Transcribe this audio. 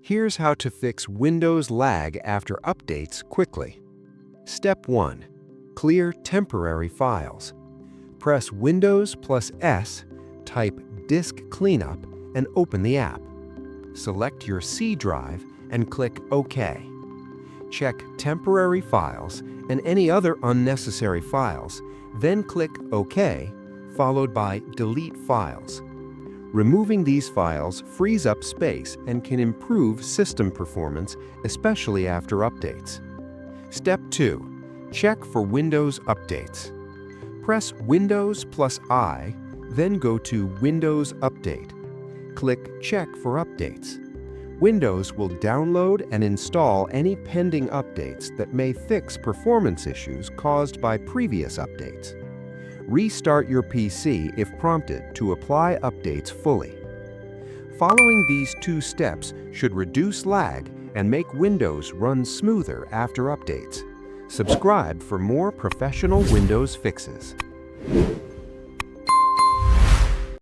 Here's how to fix Windows lag after updates quickly. Step 1. Clear temporary files. Press Windows plus S, type Disk Cleanup, and open the app. Select your C drive and click OK. Check Temporary Files and any other unnecessary files, then click OK, followed by Delete Files. Removing these files frees up space and can improve system performance, especially after updates. Step 2. Check for Windows updates. Press Windows plus I, then go to Windows Update. Click Check for Updates. Windows will download and install any pending updates that may fix performance issues caused by previous updates. Restart your PC if prompted to apply updates fully. Following these 2 steps should reduce lag and make Windows run smoother after updates. Subscribe for more professional Windows fixes.